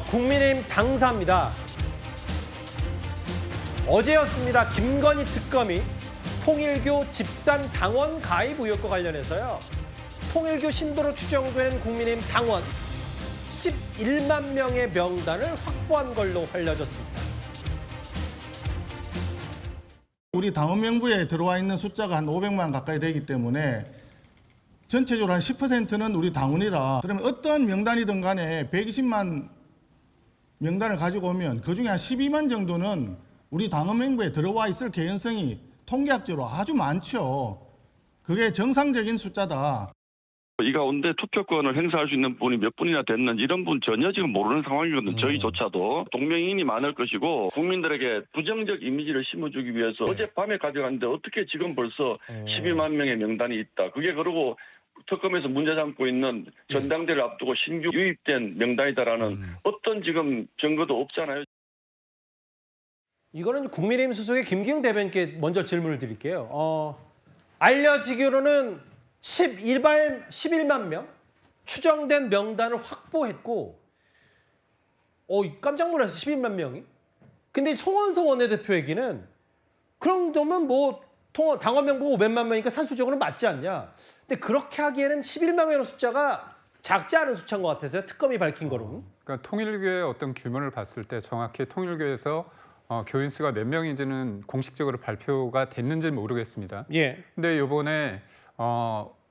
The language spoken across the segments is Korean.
국민의힘 당사입니다. 어제였습니다. 김건희 특검이 통일교 집단 당원 가입 의혹과 관련해서요. 통일교 신도로 추정되는 국민의힘 당원 11만 명의 명단을 확보한 걸로 알려졌습니다. 우리 당원 명부에 들어와 있는 숫자가 한 500만 가까이 되기 때문에 전체적으로 한 10%는 우리 당원이다. 그러면 어떠한 명단이든 간에 120만 명단을 가지고 오면 그중에 한 12만 정도는 우리 당원 명부에 들어와 있을 개연성이 통계학적으로 아주 많죠. 그게 정상적인 숫자다. 이 가운데 투표권을 행사할 수 있는 분이 몇 분이나 됐는지 이런 분 전혀 지금 모르는 상황이거든요. 저희조차도 동명이인이 많을 것이고 국민들에게 부정적 이미지를 심어주기 위해서 어젯밤에 가져갔는데 어떻게 지금 벌써 12만 명의 명단이 있다. 그게 그러고 특검에서 문제 삼고 있는 전당대를 앞두고 신규 유입된 명단이다라는 어떤 지금 증거도 없잖아요. 이거는 국민의힘 소속의 김기영 대변인께 먼저 질문을 드릴게요. 알려지기로는 11만 명 추정된 명단을 확보했고 깜짝 놀랐어요. 11만 명이. 근데 송원석 원내대표 얘기는 그럼 정도면 뭐 당원 명부 500만 명이니까 산술적으로 맞지 않냐. 근데 그렇게 하기에는 11만 명의 숫자가 작지 않은 숫자인 것 같아서요. 특검이 밝힌 거로는. 그러니까 통일교의 어떤 규모를 봤을 때 정확히 통일교에서 교인 수가 몇 명인지는 공식적으로 발표가 됐는지는 모르겠습니다. 예. 근데 이번에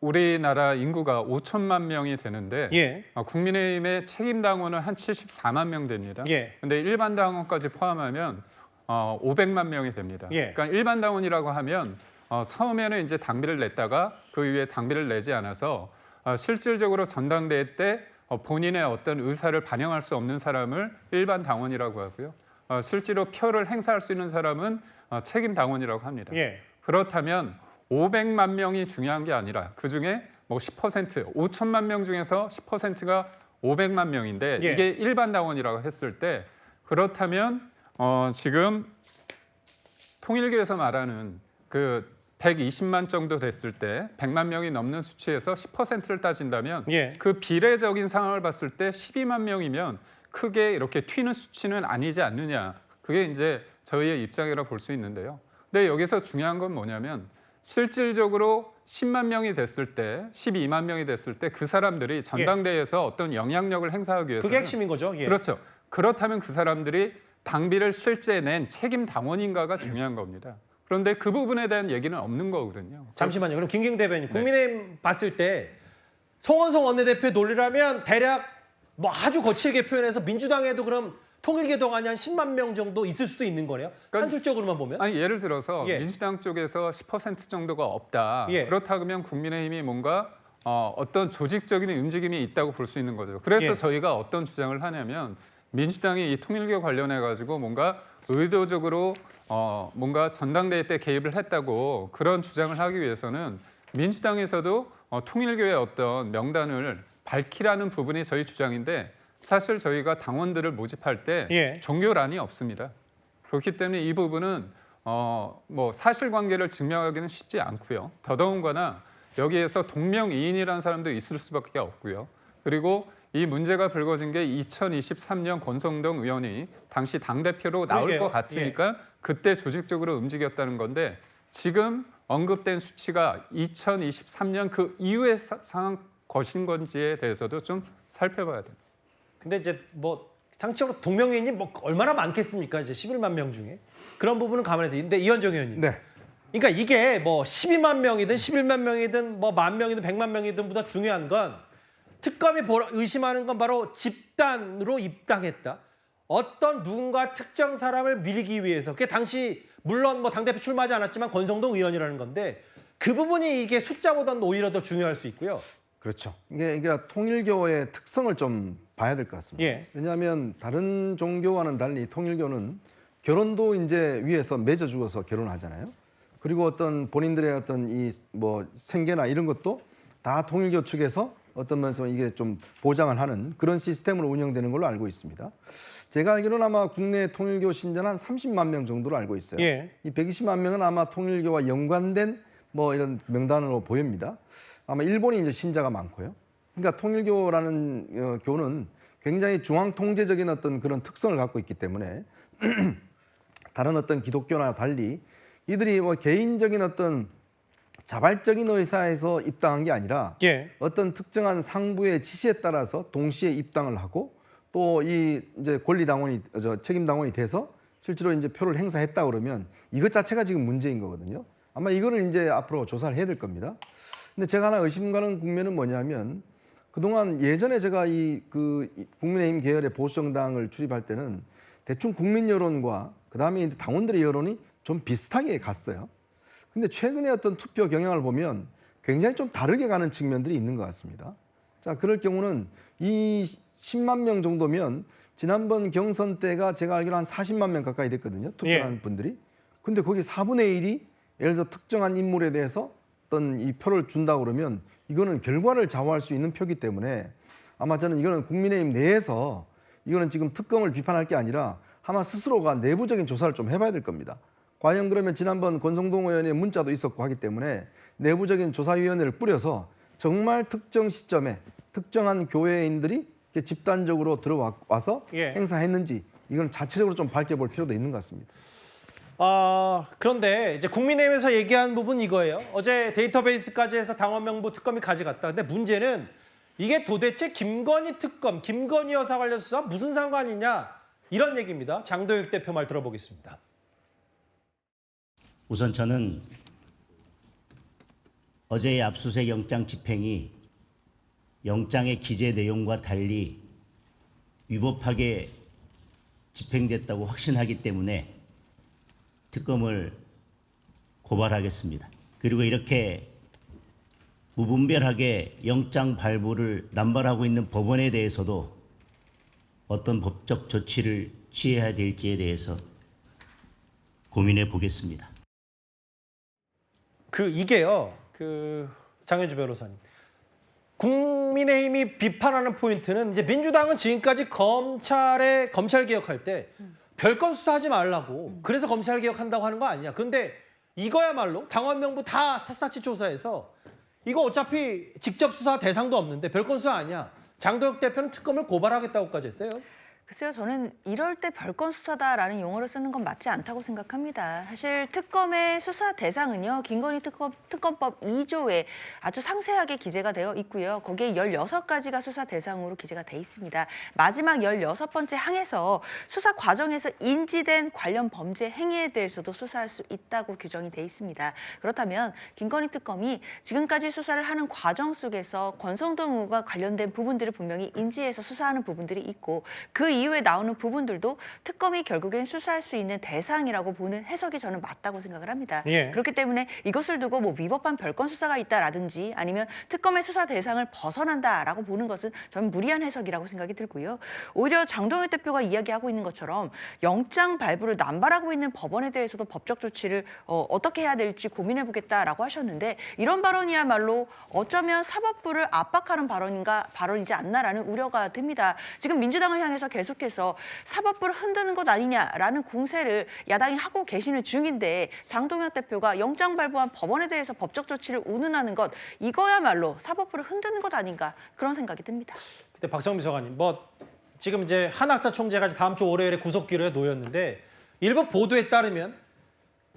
우리나라 인구가 5천만 명이 되는데 국민의힘의 책임 당원은 한 74만 명 됩니다. 근데 일반 당원까지 포함하면 500만 명이 됩니다. 그러니까 일반 당원이라고 하면 처음에는 이제 당비를 냈다가 그 이후에 당비를 내지 않아서 실질적으로 전당대회 때 본인의 어떤 의사를 반영할 수 없는 사람을 일반 당원이라고 하고요. 실제로 표를 행사할 수 있는 사람은 책임 당원이라고 합니다. 그렇다면 500만 명이 중요한 게 아니라 그중에 뭐 10%, 5천만 명 중에서 10%가 500만 명인데 이게 일반 당원이라고 했을 때 그렇다면 지금 통일교에서 말하는 그 120만 정도 됐을 때 100만 명이 넘는 수치에서 10%를 따진다면 그 비례적인 상황을 봤을 때 12만 명이면 크게 이렇게 튀는 수치는 아니지 않느냐. 그게 이제 저희의 입장이라 볼 수 있는데요. 근데 여기서 중요한 건 뭐냐면 실질적으로 10만 명이 됐을 때, 12만 명이 됐을 때 그 사람들이 전당대회에서 어떤 영향력을 행사하기 위해서 그게 핵심인 거죠. 그렇죠. 그렇다면 그 사람들이 당비를 실제 낸 책임 당원인가가 중요한 겁니다. 그런데 그 부분에 대한 얘기는 없는 거거든요. 잠시만요. 그럼 김기영 대변인, 국민의힘 봤을 때 송원석 원내대표의 논리라면 대략 뭐 아주 거칠게 표현해서 민주당에도 그럼 통일교 동안이 한 10만 명 정도 있을 수도 있는 거네요. 그러니까, 산술적으로만 보면. 아니 예를 들어서 민주당 쪽에서 10% 정도가 없다. 그렇다면 국민의힘이 뭔가 어떤 조직적인 움직임이 있다고 볼 수 있는 거죠. 그래서 저희가 어떤 주장을 하냐면 민주당이 이 통일교 관련해 가지고 뭔가 의도적으로 뭔가 전당대회 때 개입을 했다고 그런 주장을 하기 위해서는 민주당에서도 통일교의 어떤 명단을 밝히라는 부분이 저희 주장인데 사실 저희가 당원들을 모집할 때 종교란이 없습니다. 그렇기 때문에 이 부분은 뭐 사실관계를 증명하기는 쉽지 않고요. 더더군다나 여기에서 동명이인이라는 사람도 있을 수밖에 없고요. 그리고 이 문제가 불거진 게 2023년 권성동 의원이 당시 당대표로 나올 것 같으니까 그때 조직적으로 움직였다는 건데 지금 언급된 수치가 2023년 그 이후의 상황 것인 건지에 대해서도 좀 살펴봐야 됩니다. 근데 이제 뭐 상식적으로 동명이인이 뭐 얼마나 많겠습니까? 이제 11만 명 중에. 그런 부분은 감안해야 되는데 이현정 의원님. 그러니까 이게 뭐 12만 명이든 11만 명이든 뭐 1만 명이든 100만 명이든 보다 중요한 건 특검이 의심하는 건 바로 집단으로 입당했다. 어떤 누군가 특정 사람을 밀기 위해서. 그게 당시 물론 뭐 당대표 출마하지 않았지만 권성동 의원이라는 건데 그 부분이 이게 숫자보다는 오히려 더 중요할 수 있고요. 그렇죠. 이게 통일교의 특성을 좀 봐야 될 것 같습니다. 왜냐하면 다른 종교와는 달리 통일교는 결혼도 이제 위에서 맺어 주어서 결혼하잖아요. 그리고 어떤 본인들의 어떤 이 뭐 생계나 이런 것도 다 통일교 측에서 어떤 면에서 이게 좀 보장을 하는 그런 시스템으로 운영되는 걸로 알고 있습니다. 제가 알기로는 아마 국내 통일교 신자는 한 30만 명 정도로 알고 있어요. 이 120만 명은 아마 통일교와 연관된 뭐 이런 명단으로 보입니다. 아마 일본이 이제 신자가 많고요. 그러니까 통일교라는 교는 굉장히 중앙 통제적인 어떤 그런 특성을 갖고 있기 때문에 다른 어떤 기독교나 달리 이들이 뭐 개인적인 어떤 자발적인 의사에서 입당한 게 아니라 어떤 특정한 상부의 지시에 따라서 동시에 입당을 하고 또 이 이제 권리당원이 책임당원이 돼서 실제로 이제 표를 행사했다 그러면 이것 자체가 지금 문제인 거거든요. 아마 이거를 이제 앞으로 조사를 해야 될 겁니다. 근데 제가 하나 의심 가는 국면은 뭐냐면 그동안 예전에 제가 이 국민의힘 계열의 보수정당을 출입할 때는 대충 국민 여론과 그다음에 이제 당원들의 여론이 좀 비슷하게 갔어요. 근데 최근에 어떤 투표 경향을 보면 굉장히 좀 다르게 가는 측면들이 있는 것 같습니다. 자, 그럴 경우는 이 10만 명 정도면 지난번 경선 때가 제가 알기로 한 40만 명 가까이 됐거든요. 투표하는 분들이. 근데 거기 4분의 1이 예를 들어 특정한 인물에 대해서 어떤 이 표를 준다 그러면 이거는 결과를 좌우할 수 있는 표기 때문에 아마 저는 이거는 국민의힘 내에서 이거는 지금 특검을 비판할 게 아니라 아마 스스로가 내부적인 조사를 좀 해봐야 될 겁니다. 과연 그러면 지난번 권성동 의원의 문자도 있었고 하기 때문에 내부적인 조사위원회를 꾸려서 정말 특정 시점에 특정한 교회인들이 이렇게 집단적으로 들어와서 행사했는지 이건 자체적으로 좀 밝혀볼 필요도 있는 것 같습니다. 그런데 이제 국민의힘에서 얘기한 부분 이거예요. 어제 데이터베이스까지 해서 당원 명부 특검이 가져갔다. 근데 문제는 이게 도대체 김건희 특검, 김건희 여사 관련 수사 무슨 상관이냐 이런 얘기입니다. 장도익 대표 말 들어보겠습니다. 우선 저는 어제의 압수수색 영장 집행이 영장의 기재 내용과 달리 위법하게 집행됐다고 확신하기 때문에 특검을 고발하겠습니다. 그리고 이렇게 무분별하게 영장 발부를 남발하고 있는 법원에 대해서도 어떤 법적 조치를 취해야 될지에 대해서 고민해 보겠습니다. 이게요. 장현주 변호사님. 국민의힘이 비판하는 포인트는 이제 민주당은 지금까지 검찰 개혁할 때 별건 수사하지 말라고 그래서 검찰 개혁한다고 하는 거 아니냐. 그런데 이거야말로 당원 명부 다 샅샅이 조사해서 이거 어차피 직접 수사 대상도 없는데 별건 수사 아니야. 장도혁 대표는 특검을 고발하겠다고까지 했어요. 글쎄요, 저는 이럴 때 별건 수사다라는 용어를 쓰는 건 맞지 않다고 생각합니다. 사실 특검의 수사 대상은요, 김건희 특검법 2조에 아주 상세하게 기재가 되어 있고요. 거기에 16가지가 수사 대상으로 기재가 돼 있습니다. 마지막 16번째 항에서 수사 과정에서 인지된 관련 범죄 행위에 대해서도 수사할 수 있다고 규정이 돼 있습니다. 그렇다면 김건희 특검이 지금까지 수사를 하는 과정 속에서 권성동 의원과 관련된 부분들을 분명히 인지해서 수사하는 부분들이 있고 그 이후에 나오는 부분들도 특검이 결국엔 수사할 수 있는 대상이라고 보는 해석이 저는 맞다고 생각을 합니다. 그렇기 때문에 이것을 두고 뭐 위법한 별건 수사가 있다라든지 아니면 특검의 수사 대상을 벗어난다라고 보는 것은 저는 무리한 해석이라고 생각이 들고요. 오히려 장동혁 대표가 이야기하고 있는 것처럼 영장 발부를 남발하고 있는 법원에 대해서도 법적 조치를 어떻게 해야 될지 고민해보겠다라고 하셨는데 이런 발언이야말로 어쩌면 사법부를 압박하는 발언이지 않나라는 우려가 듭니다. 지금 민주당을 향해서 계속해서 사법부를 흔드는 것 아니냐라는 공세를 야당이 하고 계시는 중인데 장동혁 대표가 영장 발부한 법원에 대해서 법적 조치를 운운하는 것 이거야말로 사법부를 흔드는 것 아닌가 그런 생각이 듭니다. 그때 박성미 비서관님 지금 이제 한학자 총재가 다음 주 월요일에 구속기로에 놓였는데 일부 보도에 따르면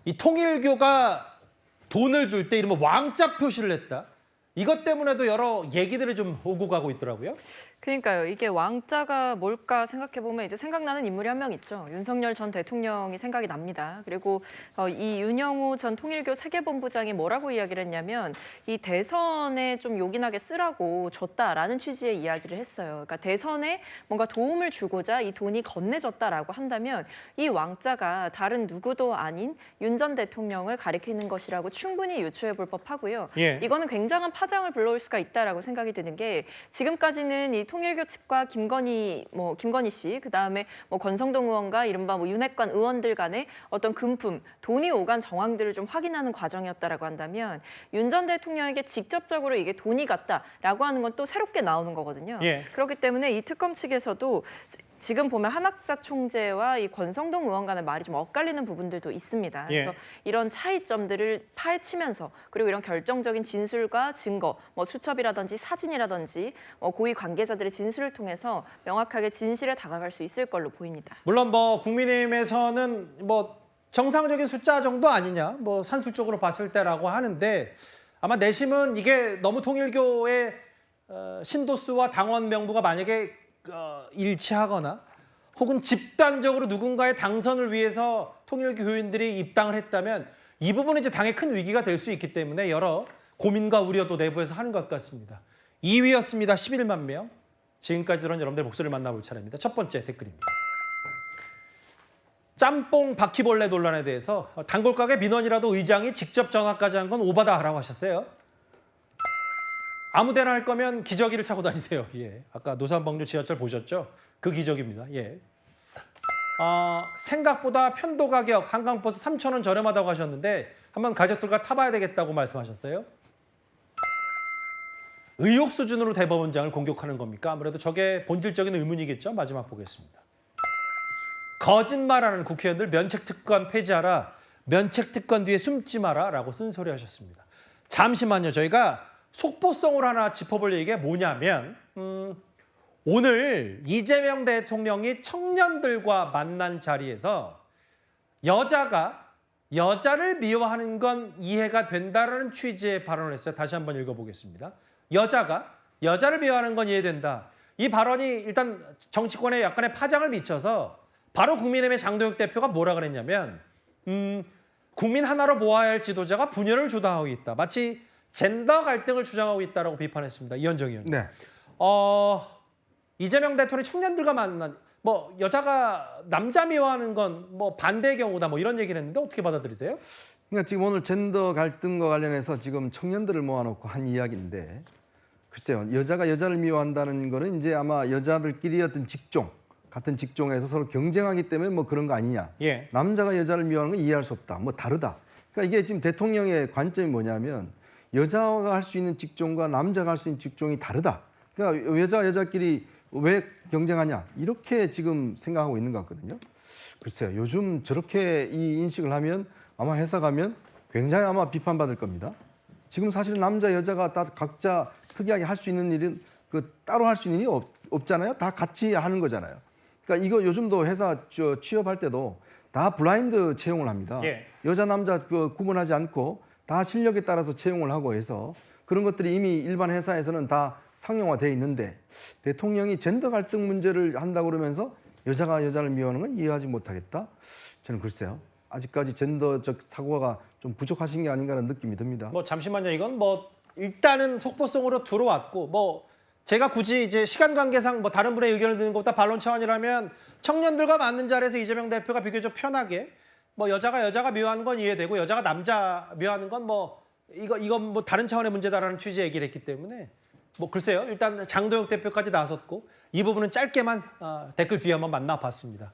이 통일교가 돈을 줄 때 이른바 왕자 표시를 했다. 이것 때문에도 여러 얘기들이 좀 오고 가고 있더라고요. 그러니까요. 이게 왕자가 뭘까 생각해보면 이제 생각나는 인물이 한 명 있죠. 윤석열 전 대통령이 생각이 납니다. 그리고 이 윤영호 전 통일교 세계본부장이 뭐라고 이야기를 했냐면 이 대선에 좀 요긴하게 쓰라고 줬다라는 취지의 이야기를 했어요. 그러니까 대선에 뭔가 도움을 주고자 이 돈이 건네졌다라고 한다면 이 왕자가 다른 누구도 아닌 윤 전 대통령을 가리키는 것이라고 충분히 유추해볼 법하고요. 이거는 굉장한 파장을 불러올 수가 있다라고 생각이 드는 게 지금까지는 이 통일교 측과 김건희 씨, 그다음에 권성동 의원과 이른바 윤핵관 의원들 간의 어떤 금품, 돈이 오간 정황들을 좀 확인하는 과정이었다라고 한다면 윤 전 대통령에게 직접적으로 이게 돈이 갔다라고 하는 건 또 새롭게 나오는 거거든요. 그렇기 때문에 이 특검 측에서도 지금 보면 한학자 총재와 이 권성동 의원 간의 말이 좀 엇갈리는 부분들도 있습니다. 그래서 이런 차이점들을 파헤치면서 그리고 이런 결정적인 진술과 증거, 뭐 수첩이라든지 사진이라든지 고위 관계자들의 진술을 통해서 명확하게 진실에 다가갈 수 있을 걸로 보입니다. 물론 뭐 국민의힘에서는 뭐 정상적인 숫자 정도 아니냐, 뭐 산술적으로 봤을 때라고 하는데 아마 내심은 이게 너무 통일교의 신도수와 당원 명부가 만약에 일치하거나 혹은 집단적으로 누군가의 당선을 위해서 통일교 교인들이 입당을 했다면 이 부분은 이제 당에 큰 위기가 될 수 있기 때문에 여러 고민과 우려도 내부에서 하는 것 같습니다. 2위였습니다. 11만 명. 지금까지 들은 여러분들 목소리를 만나볼 차례입니다. 첫 번째 댓글입니다. 짬뽕 바퀴벌레 논란에 대해서 단골가게 민원이라도 의장이 직접 전화까지 한 건 오바다라고 하셨어요. 아무 데나 할 거면 기저귀를 차고 다니세요. 예. 아까 노산방류 지하철 보셨죠? 그 기저귀입니다. 예. 생각보다 편도 가격 한강버스 3,000원 저렴하다고 하셨는데 한번 가족들과 타봐야 되겠다고 말씀하셨어요. 의혹 수준으로 대법원장을 공격하는 겁니까? 아무래도 저게 본질적인 의문이겠죠? 마지막 보겠습니다. 거짓말하는 국회의원들 면책특권 폐지하라. 면책특권 뒤에 숨지 마라 라고 쓴소리 하셨습니다. 잠시만요. 저희가 속보성으로 하나 짚어볼 얘기가 뭐냐면 오늘 이재명 대통령이 청년들과 만난 자리에서 여자가 여자를 미워하는 건 이해가 된다라는 취지의 발언을 했어요. 다시 한번 읽어보겠습니다. 여자가 여자를 미워하는 건 이해된다. 이 발언이 일단 정치권에 약간의 파장을 미쳐서 바로 국민의힘의 장도혁 대표가 뭐라 그랬냐면 국민 하나로 모아야 할 지도자가 분열을 주도하고 있다. 마치 젠더 갈등을 주장하고 있다라고 비판했습니다. 이현정 의원님. 네. 이재명 대통령이 청년들과 만난 뭐 여자가 남자 미워하는 건 뭐 반대의 경우다 뭐 이런 얘기를 했는데 어떻게 받아들이세요? 그러니까 지금 오늘 젠더 갈등과 관련해서 지금 청년들을 모아놓고 한 이야기인데 글쎄요. 여자가 여자를 미워한다는 거는 이제 아마 여자들끼리 어떤 직종 같은 직종에서 서로 경쟁하기 때문에 뭐 그런 거 아니냐. 예. 남자가 여자를 미워하는 건 이해할 수 없다. 뭐 다르다. 그러니까 이게 지금 대통령의 관점이 뭐냐면 여자가 할 수 있는 직종과 남자가 할 수 있는 직종이 다르다. 그러니까 여자끼리 왜 경쟁하냐 이렇게 지금 생각하고 있는 것 같거든요. 글쎄요. 요즘 저렇게 이 인식을 하면 아마 회사 가면 굉장히 아마 비판받을 겁니다. 지금 사실은 남자 여자가 다 각자 특이하게 할 수 있는 일은 따로 할 수 있는 일이 없잖아요. 다 같이 하는 거잖아요. 그러니까 이거 요즘도 회사 취업할 때도 다 블라인드 채용을 합니다. 예. 여자 남자 구분하지 않고 다 실력에 따라서 채용을 하고 해서 그런 것들이 이미 일반 회사에서는 다 상용화되어 있는데 대통령이 젠더 갈등 문제를 한다고 그러면서 여자가 여자를 미워하는 건 이해하지 못하겠다. 저는 글쎄요. 아직까지 젠더적 사고가 좀 부족하신 게 아닌가라는 느낌이 듭니다. 뭐 잠시만요. 이건 뭐 일단은 속보성으로 들어왔고 뭐 제가 굳이 이제 시간 관계상 뭐 다른 분의 의견을 듣는 것보다 반론 차원이라면 청년들과 맞는 자리에서 이재명 대표가 비교적 편하게 뭐 여자가 미워하는 건 이해되고 여자가 남자 미워하는 건 뭐 이건 뭐 다른 차원의 문제다라는 취지의 얘기를 했기 때문에 뭐 글쎄요. 일단 장도혁 대표까지 나섰고 이 부분은 짧게만 댓글 뒤에 한번 만나봤습니다.